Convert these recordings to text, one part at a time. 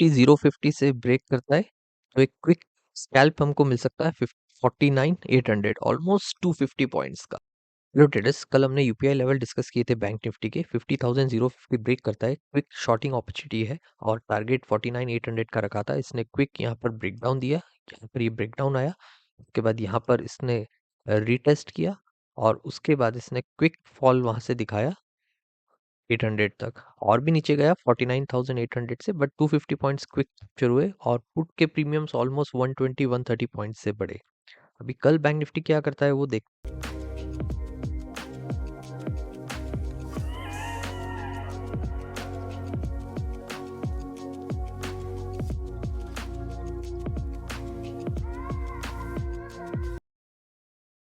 50,050 से ब्रेक करता है तो एक क्विक स्कैल्प हमको मिल सकता है 49,800, ऑलमोस्ट 250 पॉइंट्स का। हेलो ट्रेडर्स, कल हमने यूपीआई लेवल डिस्कस किए थे बैंक निफ्टी के। 50,050 ब्रेक करता है, क्विक शॉर्टिंग अपॉर्चुनिटी है और टारगेट 49,800 का रखा था। इसने क्विक यहाँ पर ब्रेकडाउन दिया, यहाँ पर ये ब्रेकडाउन आया, उसके बाद यहाँ पर इसने रीटेस्ट किया और उसके बाद इसने क्विक फॉल वहां से दिखाया 800 तक, और भी नीचे गया 49,800 से, बट 250 पॉइंट्स क्विक कैप्चर हुए और पुट के प्रीमियम्स ऑलमोस्ट 120-130 पॉइंट्स से बढ़े। अभी कल बैंक निफ्टी क्या करता है वो देख।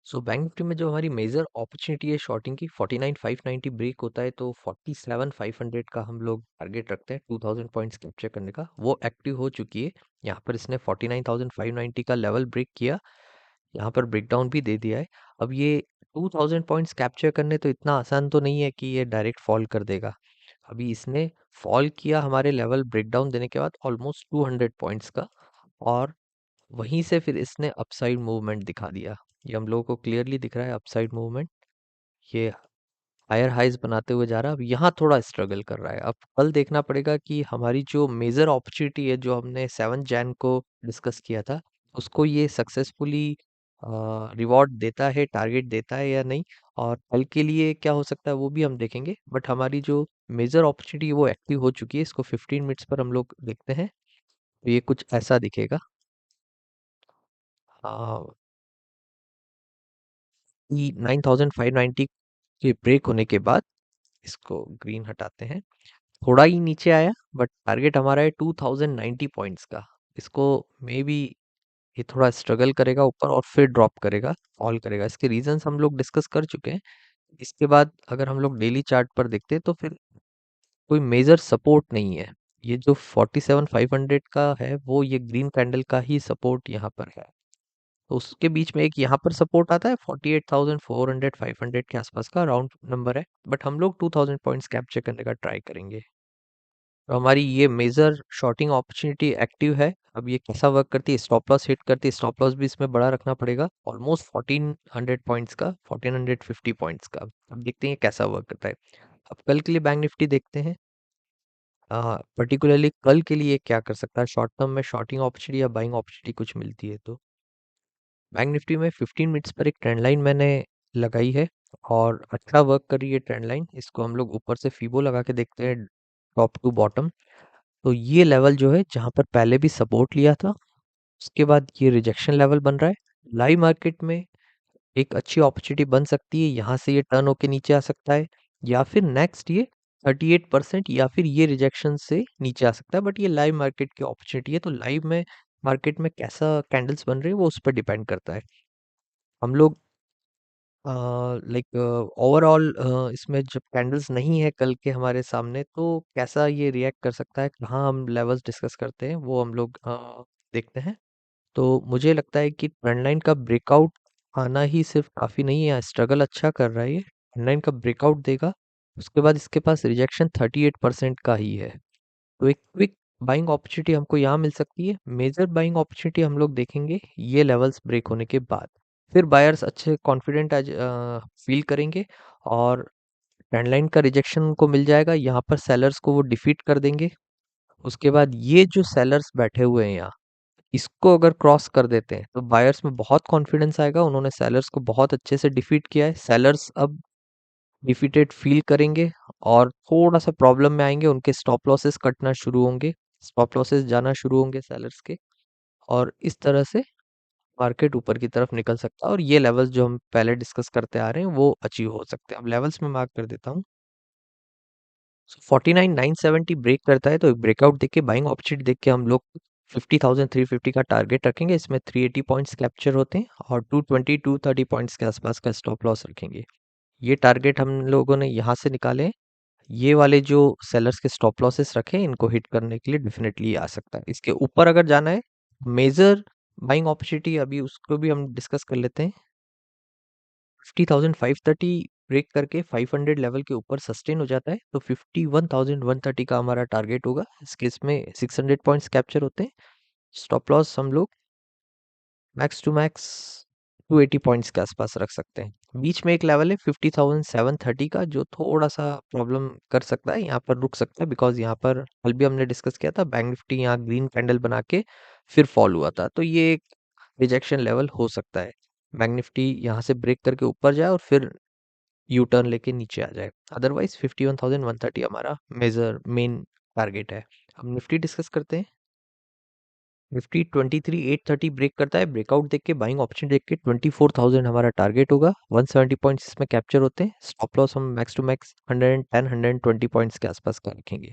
सो बैंक निफ्टी में जो हमारी मेजर अपॉर्चुनिटी है शॉर्टिंग की, 49,590 ब्रेक होता है तो 47,500 का हम लोग टारगेट रखते हैं 2000 पॉइंट्स कैप्चर करने का। वो एक्टिव हो चुकी है, यहाँ पर इसने 49,590 का लेवल ब्रेक किया, यहाँ पर ब्रेकडाउन भी दे दिया है। अब ये 2000 पॉइंट्स कैप्चर करने तो इतना आसान तो नहीं है कि ये डायरेक्ट फॉल कर देगा। अभी इसने फॉल किया हमारे लेवल ब्रेकडाउन देने के बाद ऑलमोस्ट 200 पॉइंट्स का, और वहीं से फिर इसने अपसाइड मूवमेंट दिखा दिया। ये हम लोगों को क्लियरली दिख रहा है अपसाइड मूवमेंट, ये हायर हाइज बनाते हुए जा रहा है। अब यहाँ थोड़ा स्ट्रगल कर रहा है। अब कल देखना पड़ेगा कि हमारी जो मेजर अपॉर्चुनिटी है, जो हमने 7 जैन को डिस्कस किया था, उसको ये सक्सेसफुली रिवॉर्ड देता है, टारगेट देता है या नहीं, और कल के लिए क्या हो सकता है वो भी हम देखेंगे। बट हमारी जो मेजर अपॉर्चुनिटी है वो एक्टिव हो चुकी है। इसको 15 मिनट्स पर हम लोग देखते हैं तो ये कुछ ऐसा दिखेगा। 9,590 के ब्रेक होने के बाद इसको ग्रीन हटाते हैं, थोड़ा ही नीचे आया बट टारगेट हमारा है 2090 पॉइंट्स का। इसको मे बी ये थोड़ा स्ट्रगल करेगा ऊपर और फिर ड्रॉप करेगा, फॉल करेगा। इसके रीजंस हम लोग डिस्कस कर चुके हैं। इसके बाद अगर हम लोग डेली चार्ट पर देखते हैं तो फिर कोई मेजर सपोर्ट नहीं है। ये जो 47,500 का है वो ये ग्रीन कैंडल का ही सपोर्ट यहाँ पर है। तो उसके बीच में एक यहाँ पर सपोर्ट आता है 48,400 500 के आसपास का राउंड नंबर है, बट हम लोग 2000 पॉइंट्स कैप्चर करने का ट्राई करेंगे। तो हमारी ये मेजर शॉर्टिंग अपॉर्चुनिटी एक्टिव है। अब ये कैसा वर्क करती है, स्टॉप लॉस हिट करती है, स्टॉप लॉस भी इसमें बड़ा रखना पड़ेगा, ऑलमोस्ट 1400 पॉइंट्स का, 1450 पॉइंट्स का। अब देखते हैं ये कैसा वर्क करता है। अब कल के लिए बैंक निफ्टी देखते हैं, पर्टिकुलरली कल के लिए क्या कर सकता है शॉर्ट टर्म में, शॉर्टिंग अपॉर्चुनिटी या बाइंग अपॉर्चुनिटी कुछ मिलती है तो। बैंक निफ्टी में 15 मिनट्स पर एक ट्रेंड लाइन मैंने लगाई है और अच्छा वर्क कर रही है ट्रेंड लाइन। इसको हम लोग ऊपर से फीबो लगा के देखते हैं, टॉप टू बॉटम। तो ये लेवल जो है जहाँ पर पहले भी सपोर्ट लिया था, उसके बाद ये रिजेक्शन लेवल बन रहा है। लाइव मार्केट में एक अच्छी अपॉर्चुनिटी बन सकती है, यहाँ से ये टर्न होके नीचे आ सकता है, या फिर नेक्स्ट ये 38% या फिर ये रिजेक्शन से नीचे आ सकता है। बट ये लाइव मार्केट की अपॉर्चुनिटी है, तो लाइव में मार्केट में कैसा कैंडल्स बन रहे हैं वो उस पर डिपेंड करता है। हम लोग लाइक ओवरऑल इसमें जब कैंडल्स नहीं है कल के हमारे सामने तो कैसा ये रिएक्ट कर सकता है, कहाँ हम लेवल्स डिस्कस करते हैं वो हम लोग देखते हैं। तो मुझे लगता है कि ट्रेंड लाइन का ब्रेकआउट आना ही सिर्फ काफ़ी नहीं है, स्ट्रगल अच्छा कर रहा है ये। ट्रेंड लाइन का ब्रेकआउट देगा, उसके बाद इसके पास रिजेक्शन 38% का ही है, तो एक क्विक बाइंग अपॉर्चुनिटी हमको यहाँ मिल सकती है। मेजर बाइंग अपॉर्चुनिटी हम लोग देखेंगे ये लेवल्स ब्रेक होने के बाद, फिर बायर्स अच्छे कॉन्फिडेंट आज फील करेंगे और ट्रेंड लाइन का रिजेक्शन उनको मिल जाएगा, यहाँ पर सेलर्स को वो डिफीट कर देंगे। उसके बाद ये जो सेलर्स बैठे हुए हैं यहाँ, इसको अगर क्रॉस कर देते हैं तो बायर्स में बहुत कॉन्फिडेंस आएगा, उन्होंने सेलर्स को बहुत अच्छे से डिफीट किया है। सेलर्स अब डिफीटेड फील करेंगे और थोड़ा सा प्रॉब्लम में आएंगे, उनके स्टॉप लॉसेस कटना शुरू होंगे, स्टॉप लॉसेस जाना शुरू होंगे सेलर्स के, और इस तरह से मार्केट ऊपर की तरफ निकल सकता है और ये लेवल्स जो हम पहले डिस्कस करते आ रहे हैं वो अचीव हो सकते हैं। अब लेवल्स में मार्क कर देता हूँ। 49,970 ब्रेक करता है तो एक ब्रेकआउट देख के, बाइंग अपॉर्चुनिटी देख के हम लोग 50,350 का टारगेट रखेंगे। इसमें 380 पॉइंट्स कैप्चर होते हैं और 220-230 पॉइंट्स के आसपास का स्टॉप लॉस रखेंगे। ये टारगेट हम लोगों ने यहाँ से निकाले हैं। ये वाले जो सेलर्स के स्टॉप लॉसेस रखे हैं इनको हिट करने के लिए डेफिनेटली आ सकता है। इसके ऊपर अगर जाना है मेजर बाइंग अपॉर्चुनिटी, अभी उसको भी हम डिस्कस कर लेते हैं। 50,530 ब्रेक करके 500 लेवल के ऊपर सस्टेन हो जाता है तो 51,130 का हमारा टारगेट होगा। इस केस में 600 पॉइंट्स कैप्चर होते हैं। स्टॉप लॉस हम लोग मैक्स टू मैक्स 280 पॉइंट्स के आसपास रख सकते हैं। बीच में एक लेवल है 50,730 का जो थोड़ा सा प्रॉब्लम कर सकता है, यहाँ पर रुक सकता है बिकॉज यहाँ पर कल भी हमने डिस्कस किया था बैंक निफ्टी यहाँ ग्रीन कैंडल बना के फिर फॉल हुआ था, तो ये एक रिजेक्शन लेवल हो सकता है। बैंक निफ्टी यहाँ से ब्रेक करके ऊपर जाए और फिर यू टर्न लेके नीचे आ जाए। अदरवाइज 51,130 हमारा मेजर मेन टारगेट है। हम निफ्टी डिस्कस करते हैं। निफ्टी 23,830 ब्रेक करता है। ब्रेकआउट देख के बाइंग ऑप्शन देख के 24,000 हमारा टारगेट होगा। 170 पॉइंट्स इसमें कैप्चर होते हैं। स्टॉप लॉस हम मैक्स टू मैक्स 110 120 पॉइंट्स के आसपास का रखेंगे।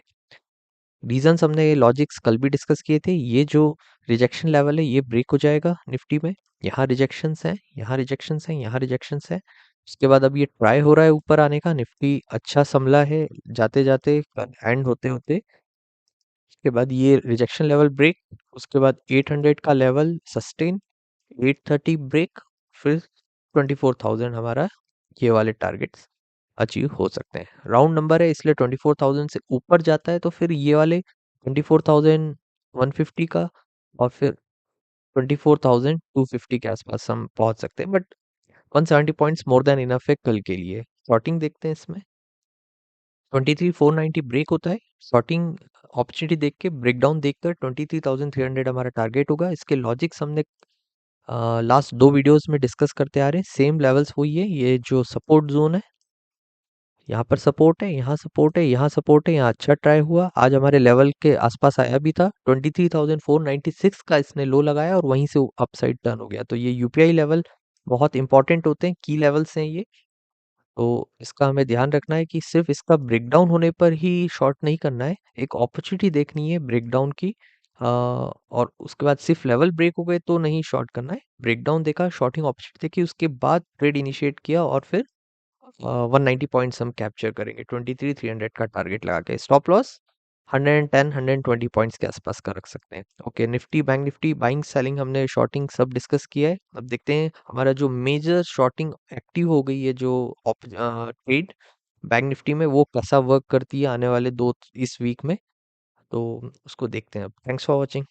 रीजंस हमने ये लॉजिक्स कल भी डिस्कस किए थे। ये जो रिजेक्शन लेवल है ये ब्रेक हो जाएगा निफ्टी में। यहाँ रिजेक्शंस हैं, यहाँ रिजेक्शंस हैं, यहाँ रिजेक्शंस हैं। उसके बाद अब ये ट्राई हो रहा है ऊपर आने का। निफ्टी अच्छा संभला है जाते जाते एंड होते होते। उसके बाद ये रिजेक्शन लेवल ब्रेक, उसके बाद 800 का लेवल सस्टेन, 830 ब्रेक, फिर 24,000 हमारा ये वाले टारगेट्स अचीव हो सकते हैं। राउंड नंबर है इसलिए 24,000 से ऊपर जाता है तो फिर ये वाले 24,150 का और फिर 24,250 के आसपास हम पहुंच सकते हैं। But 170 points more than enough है कल के लिए। शॉर्टिंग देखते हैं इसमें 23,490 ब्रेक होता है। शॉर्टिंग अपॉर्चुनिटी देख के ब्रेकडाउन देखकर 23,300 हमारा टारगेट होगा। इसके लॉजिक्स हमने लास्ट दो वीडियोस में डिस्कस करते आ रहे हैं। सेम लेवल्स वही है। ये जो सपोर्ट जोन है, यहाँ पर सपोर्ट है, यहाँ सपोर्ट है, यहाँ सपोर्ट है, यहाँ अच्छा ट्राई हुआ, आज हमारे लेवल के आसपास आया भी था। 23,496 का इसने लो लगाया और वहीं से अपसाइड टर्न हो गया। तो ये यूपीआई लेवल बहुत इंपॉर्टेंट होते हैं, की लेवल्स हैं ये। तो इसका हमें ध्यान रखना है कि सिर्फ इसका ब्रेकडाउन होने पर ही शॉर्ट नहीं करना है, एक अपॉर्चुनिटी देखनी है ब्रेकडाउन की। और उसके बाद सिर्फ लेवल ब्रेक हो गए तो नहीं शॉर्ट करना है। ब्रेकडाउन देखा, शॉर्टिंग अपॉर्चुनिटी देखी, उसके बाद ट्रेड इनिशिएट किया और फिर 190 पॉइंट्स हम कैप्चर करेंगे 23,300 का टारगेट लगा के। स्टॉप लॉस 110 120 पॉइंट्स के आसपास का रख सकते हैं। Okay, Nifty bank Nifty buying selling हमने शॉर्टिंग सब डिस्कस किया है। अब देखते हैं हमारा जो मेजर शॉर्टिंग एक्टिव हो गई है जो ट्रेड बैंक निफ्टी में वो कैसा वर्क करती है आने वाले दो इस वीक में, तो उसको देखते हैं। अब थैंक्स फॉर वॉचिंग।